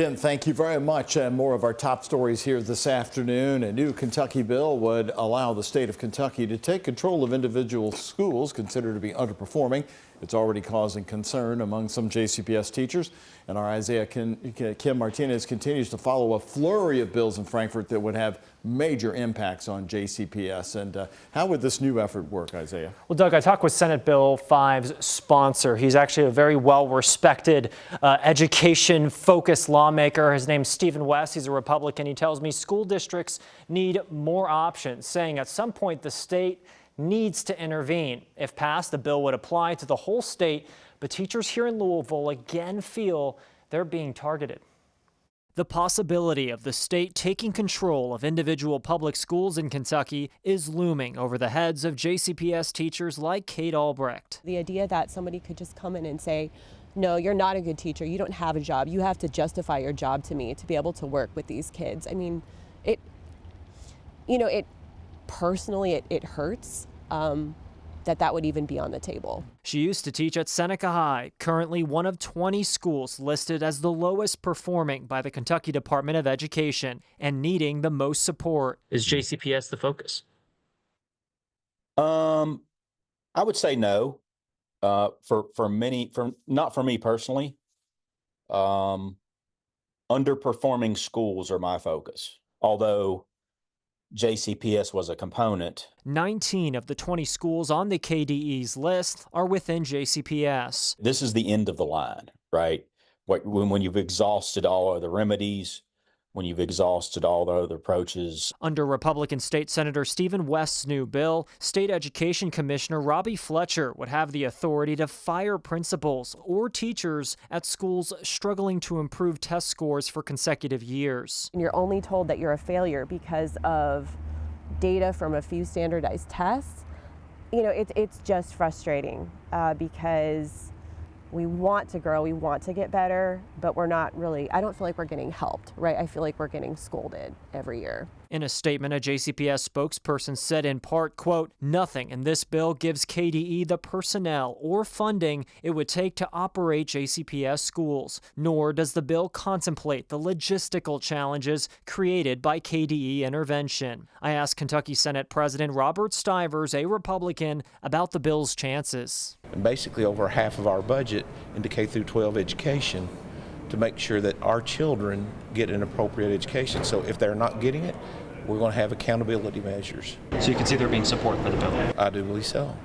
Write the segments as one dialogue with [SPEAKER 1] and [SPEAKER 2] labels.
[SPEAKER 1] Ben, thank you very much. And more of our top stories here this afternoon. A new Kentucky bill would allow the state of Kentucky to take control of individual schools considered to be underperforming. It's already causing concern among some JCPS teachers. And our Isaiah Kim Martinez continues to follow a flurry of bills in Frankfort that would have major impacts on JCPS. And how would this new effort work, Isaiah?
[SPEAKER 2] Well, Doug, I talked with Senate Bill 5's sponsor. He's actually a very well-respected education-focused lawmaker. His name's Stephen West. He's a Republican. He tells me school districts need more options, saying at some point the state needs to intervene. If passed, the bill would apply to the whole state, but teachers here in Louisville again feel they're being targeted. The possibility of the state taking control of individual public schools in Kentucky is looming over the heads of JCPS teachers like Kate Albrecht.
[SPEAKER 3] The idea that somebody could just come in and say, no, you're not a good teacher, you don't have a job, you have to justify your job to me to be able to work with these kids. I mean, it personally hurts that would even be on the table.
[SPEAKER 2] She used to teach at Seneca High, currently one of 20 schools listed as the lowest performing by the Kentucky Department of Education and needing the most support. Is JCPS the focus?
[SPEAKER 4] I would say no. Not for me personally. Underperforming schools are my focus, although JCPS was a component. 19
[SPEAKER 2] of the 20 schools on the KDE's list are within JCPS.
[SPEAKER 4] This is the end of the line, right? When you've exhausted all other remedies, when you've exhausted all the other approaches.
[SPEAKER 2] Under Republican State Senator Stephen West's new bill, State Education Commissioner Robbie Fletcher would have the authority to fire principals or teachers at schools struggling to improve test scores for consecutive years.
[SPEAKER 3] And you're only told that you're a failure because of data from a few standardized tests. You know, it's just frustrating because we want to grow, we want to get better, but we're not really, I don't feel like we're getting helped, right? I feel like we're getting scolded every year.
[SPEAKER 2] In a statement, a JCPS spokesperson said in part, quote, nothing in this bill gives KDE the personnel or funding it would take to operate JCPS schools, nor does the bill contemplate the logistical challenges created by KDE intervention. I asked Kentucky Senate President Robert Stivers, a Republican, about the bill's chances.
[SPEAKER 5] And basically over half of our budget into K through 12 education to make sure that our children get an appropriate education. So if they're not getting it, we're going to have accountability measures.
[SPEAKER 2] So you can see there being support for the bill?
[SPEAKER 5] I do believe so.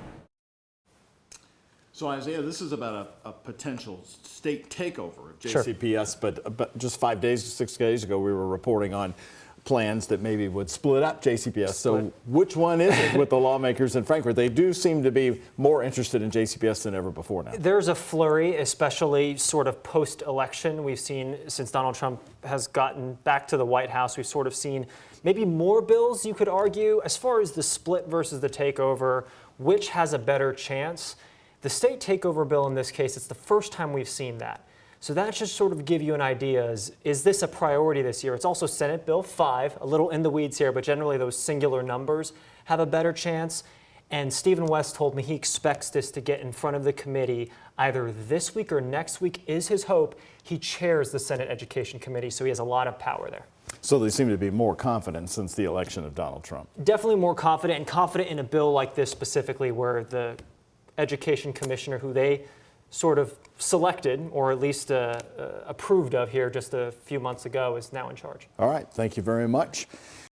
[SPEAKER 1] So Isaiah, this is about a potential state takeover of JCPS, sure. But just 6 days ago, we were reporting on plans that maybe would split up JCPS. So which one is it with the lawmakers in Frankfort? They do seem to be more interested in JCPS than ever before now.
[SPEAKER 2] There's a flurry, especially sort of post-election. We've seen since Donald Trump has gotten back to the White House, we've sort of seen maybe more bills, you could argue. As far as the split versus the takeover, which has a better chance? The state takeover bill in this case, it's the first time we've seen that. So that should sort of give you an idea, is this a priority this year? It's also Senate Bill 5, a little in the weeds here, but generally those singular numbers have a better chance. And Stephen West told me he expects this to get in front of the committee either this week or next week is his hope. He chairs the Senate Education Committee, so he has a lot of power there.
[SPEAKER 1] So they seem to be more confident since the election of Donald Trump.
[SPEAKER 2] Definitely more confident, and confident in a bill like this specifically where the Education Commissioner, who they sort of selected or at least approved of here just a few months ago, is now in charge.
[SPEAKER 1] All right. Thank you very much.